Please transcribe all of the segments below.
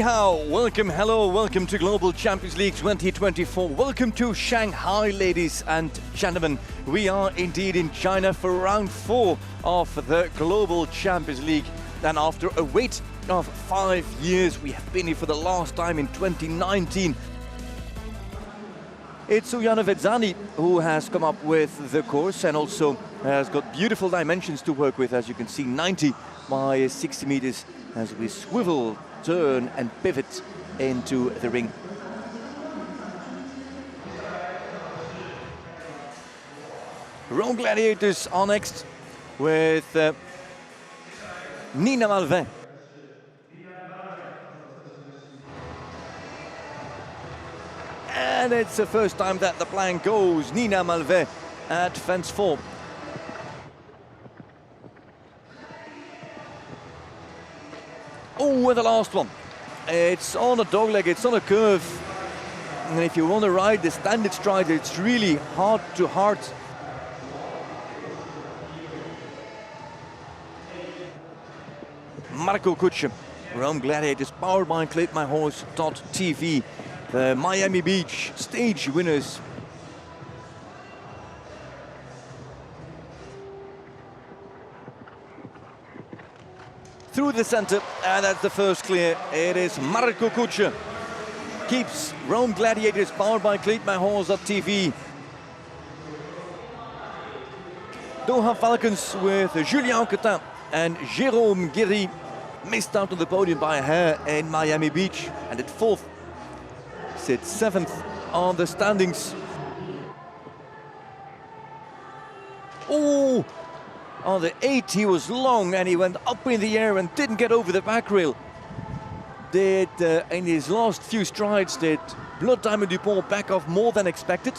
Ni hao, welcome, hello, welcome to Global Champions League 2024. Welcome to Shanghai, ladies and gentlemen. We are indeed in China for round 4 of the Global Champions League. And after a wait of 5 years, we have been here for the last time in 2019. It's Uyana Vedzani who has come up with the course and also has got beautiful dimensions to work with. As you can see, 90 by 60 meters as we swivel, turn and pivot into the ring. Round Gladiators are next with Nina Malvin. And it's the first time that the plan goes. Nina Malvin at fence 4. Oh, and the last one. It's on a dogleg, it's on a curve. And if you want to ride the standard strider, it's really heart to heart. Marco Kutsche, Rome Gladiators, powered by ClaimMyHorse.tv. The Miami Beach stage winners. Through the center, and that's the first clear. It is Marco Kutsche. Keeps Rome Gladiators, powered by ClaimMyHorse.tv. Doha Falcons with Julien Anquetin and Jérôme Guéry missed out on the podium by a hair in Miami Beach, and at 4th. Sits 7th on the standings. Oh, on the 8 he was long and he went up in the air and didn't get over the back rail. Did in his last few strides, did Blood Diamond Dupont back off more than expected.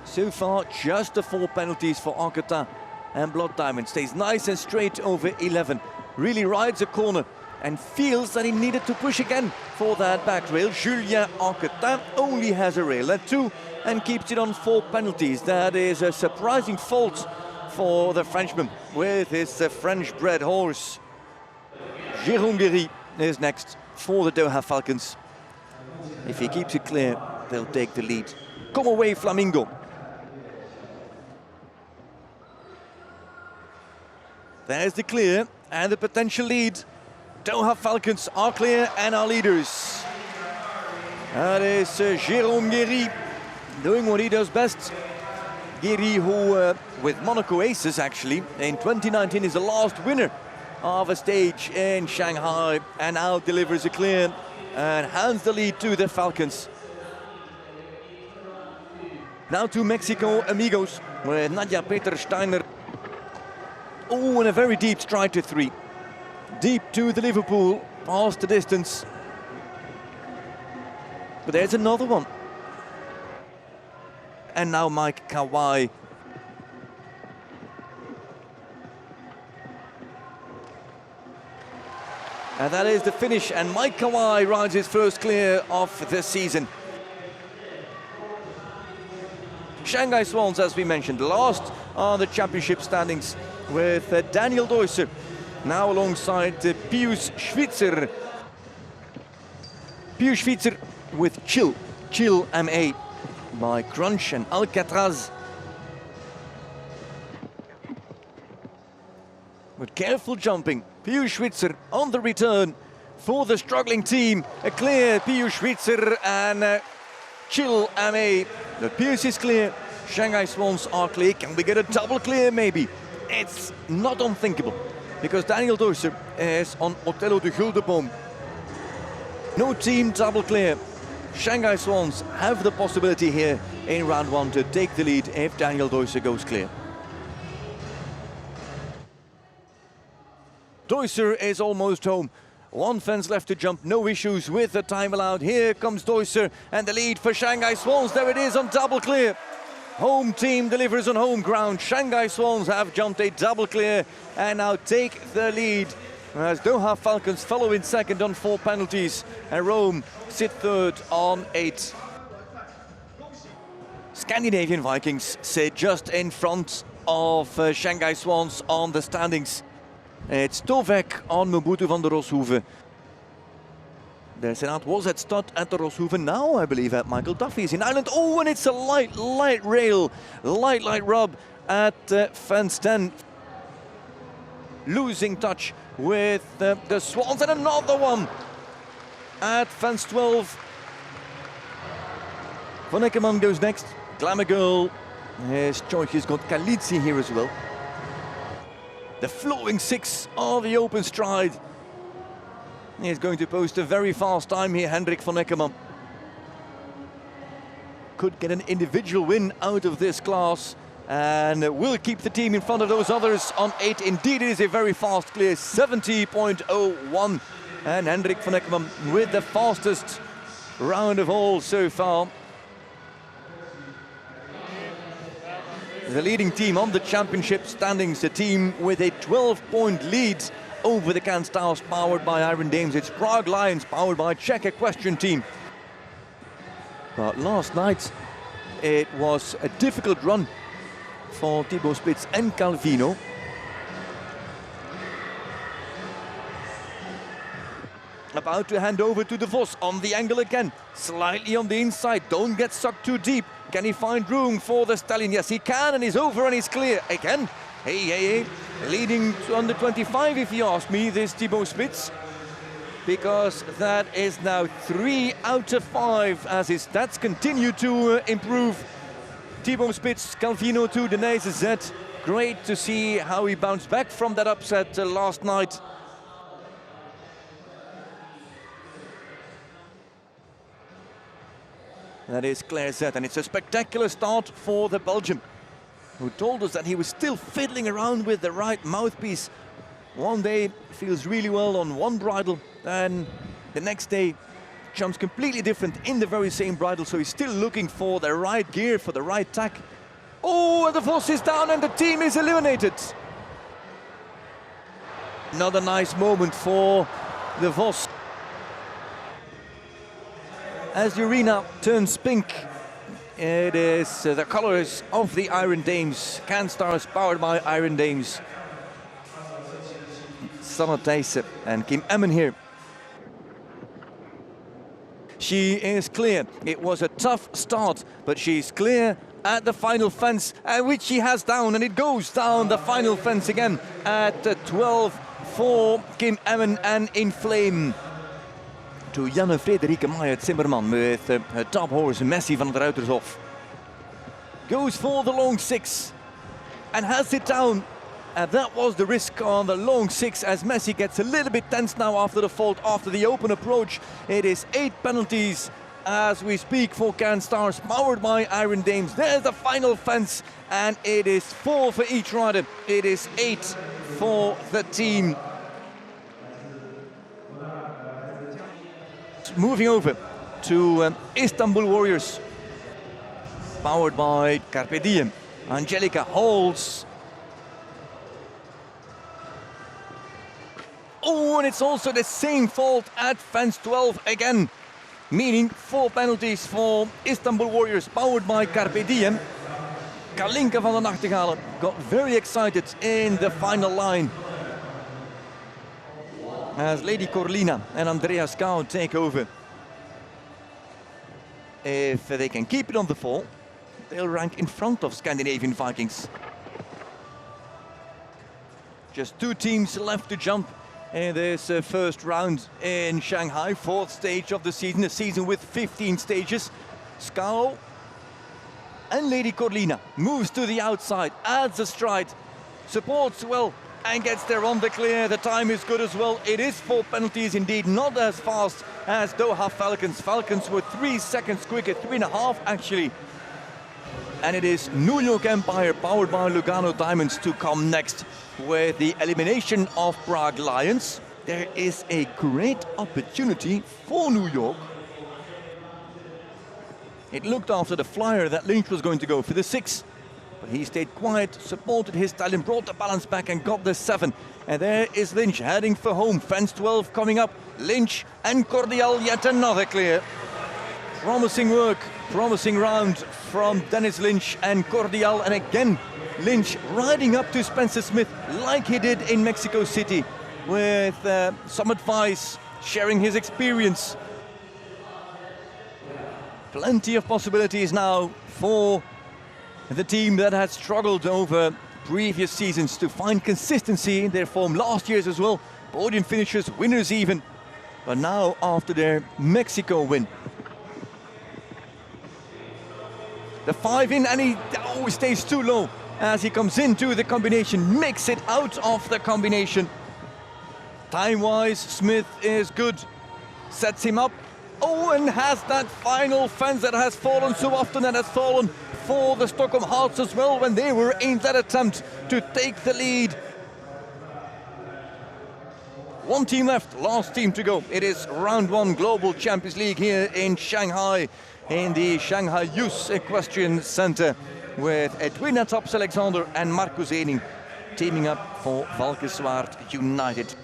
So far, just the 4 penalties for Anquetin, and Blood Diamond stays nice and straight over 11. Really rides a corner and feels that he needed to push again for that back rail. Julien Anquetin only has a rail at 2 and keeps it on 4 penalties. That is a surprising fault for the Frenchman with his French-bred horse. Jérôme Guéry is next for the Doha Falcons. If he keeps it clear, they'll take the lead. Come away, Flamingo. There's the clear and the potential lead. Doha Falcons are clear and are leaders. That is Jérôme Guéry doing what he does best. Guéry, who with Monaco Aces actually in 2019 is the last winner of a stage in Shanghai, and now delivers a clear and hands the lead to the Falcons. Now to Mexico, amigos, with Nadia Peter-Steiner. Oh, and a very deep stride to 3. Deep to the Liverpool, past the distance. But there's another one. And now Mike Kawai. And that is the finish, and Mike Kawai rides his first clear of the season. Shanghai Swans, as we mentioned, last on the championship standings with Daniel Deusser, now alongside Pius Schwitzer. Pius Schwitzer with Chill MA by Crunch and Alcatraz. With careful jumping, Pius Schwitzer on the return for the struggling team. A clear, Pius Schwitzer and Chill MA. The Pius is clear, Shanghai Swans are clear. Can we get a double clear maybe? It's not unthinkable, because Daniel Deusser is on Othello de Guldeboom. No team double clear. Shanghai Swans have the possibility here in round 1 to take the lead if Daniel Deusser goes clear. Deusser is almost home. 1 fence left to jump, no issues with the time allowed. Here comes Deusser and the lead for Shanghai Swans. There it is on double clear. Home team delivers on home ground. Shanghai Swans have jumped a double clear and now take the lead, as Doha Falcons follow in second on 4 penalties and Rome sit third on 8. Scandinavian Vikings sit just in front of Shanghai Swans on the standings. It's Tovek on Mobutu van der Roshoeven. The Senat was at start at the Roshoeven, now I believe at Michael Duffy's in Ireland. Oh, and it's a light rail, light rub at fence 10. Losing touch with the Swans, and another one at fence 12. Van Eckerman goes next. Glamour Girl, his choice, he's got Kalitsi here as well. The flowing 6 of the open stride. He's going to post a very fast time here, Hendrik van Eckerman. Could get an individual win out of this class and will keep the team in front of those others on 8. Indeed, it is a very fast clear, 70.01. And Hendrik van Eckerman with the fastest round of all so far. The leading team on the championship standings, the team with a 12-point lead over the Can Stars powered by Iron Dames. It's Prague Lions powered by Czech Equestrian Team. But last night it was a difficult run for Thibaut Spitz and Calvino. About to hand over to De Vos on the angle again, slightly on the inside, don't get sucked too deep. Can he find room for the stallion? Yes, he can, and he's over and he's clear again. Hey, leading to under 25 if you ask me, this Thibaut Spitz. Because that is now 3 out of 5 as his stats continue to improve. Thibaut Spitz, Calvino 2, Denise Z. Great to see how he bounced back from that upset last night. That is Claire Z, and it's a spectacular start for the Belgian, who told us that he was still fiddling around with the right mouthpiece. One day feels really well on one bridle, and the next day jumps completely different in the very same bridle, so he's still looking for the right gear, for the right tack. Oh, and the Vos is down and the team is eliminated. Another nice moment for the Vos. As the arena turns pink, it is the colors of the Iron Dames. Can Stars powered by Iron Dames. Sanne Thijssen and Kim Emmen here. She is clear. It was a tough start, but she's clear at the final fence, which she has down, and it goes down the final fence again at 12 for Kim Emmen and In Flame. To Janne Frederike Meijer-Zimmerman with her top horse Messi van der Ruitershof. Goes for the long 6 and has it down. And that was the risk on the long 6 as Messi gets a little bit tense now after the fault, after the open approach. It is 8 penalties as we speak for Can Stars powered by Iron Dames. There's the final fence and it is 4 for each rider. It is 8 for the team. Moving over to Istanbul Warriors, powered by Carpe Diem. Angelica holds. Oh, and it's also the same fault at fence 12 again, meaning 4 penalties for Istanbul Warriors, powered by Carpe Diem. Kalinka van der Nachtigalen got very excited in the final line as Lady Corlina and Andrea Scout take over. If they can keep it on the fall, they'll rank in front of Scandinavian Vikings. Just 2 teams left to jump in this first round in Shanghai, 4th stage of the season, a season with 15 stages. Scout and Lady Corlina moves to the outside, adds a stride, supports well, and gets there on the clear. The time is good as well. It is 4 penalties indeed, not as fast as Doha Falcons. Falcons were 3 seconds quicker, 3.5 actually. And it is New York Empire powered by Lugano Diamonds to come next with the elimination of Prague Lions. There is a great opportunity for New York. It looked after the flyer that Lynch was going to go for the 6. But he stayed quiet, supported his talent, brought the balance back and got the 7. And there is Lynch heading for home. Fence 12 coming up. Lynch and Cordial, yet another clear. Promising work, promising round from Dennis Lynch and Cordial. And again, Lynch riding up to Spencer Smith like he did in Mexico City with some advice, sharing his experience. Plenty of possibilities now for the team that had struggled over previous seasons to find consistency in their form last year's as well. Podium finishers, winners even. But now after their Mexico win. The 5 in, and he stays too low as he comes into the combination, makes it out of the combination. Time-wise, Smith is good, sets him up. Oh, and has that final fence that has fallen so often, and has fallen for the Stockholm Hearts as well when they were in that attempt to take the lead. One team left, last team to go. It is round 1 Global Champions League here in Shanghai, in the Shanghai Youth Equestrian Center, with Edwina Taps-Alexander and Marcus Ening teaming up for Valkenswaard United.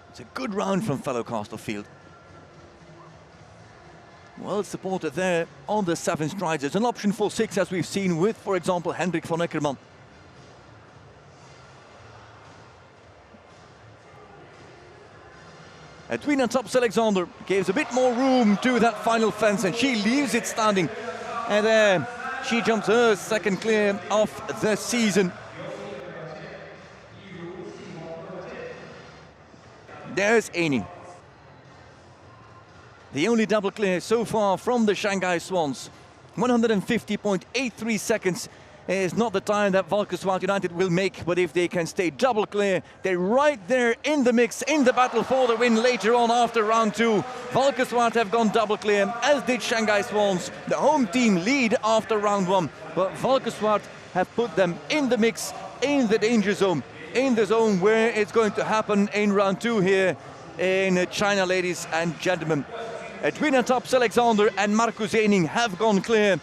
It's a good round from fellow Castlefield. Well supported there on the 7 strides. It's an option for 6, as we've seen with, for example, Hendrik von Eckermann. Edwina Taps-Alexander gives a bit more room to that final fence, and she leaves it standing. And she jumps her second clear of the season. There's Ening. The only double clear so far from the Shanghai Swans. 150.83 seconds is not the time that Valkenswaard United will make, but if they can stay double clear, they're right there in the mix, in the battle for the win later on after round 2. Valkenswaard have gone double clear, as did Shanghai Swans. The home team lead after round 1, but Valkenswaard have put them in the mix, in the danger zone, in the zone where it's going to happen in round 2 here in China, ladies and gentlemen. Edwina Taps-Alexander and Marcus Ening have gone clear.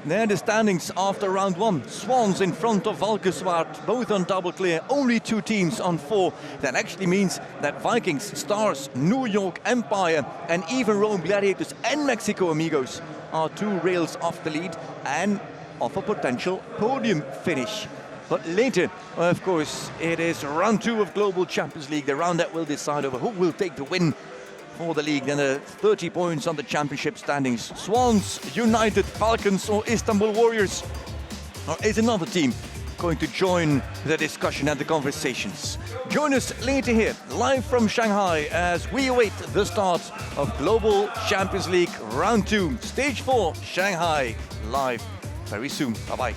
There are the standings after round 1. Swans in front of Valkenswaard, both on double clear, only 2 teams on 4. That actually means that Vikings, Stars, New York Empire and even Rome Gladiators and Mexico Amigos are 2 rails off the lead and of a potential podium finish. But later, of course, it is round 2 of Global Champions League, the round that will decide over who will take the win for the league. Then 30 points on the championship standings. Swans, United, Falcons or Istanbul Warriors? Or is another team going to join the discussion and the conversations? Join us later here, live from Shanghai, as we await the start of Global Champions League Round 2, Stage 4, Shanghai, live very soon. Bye-bye.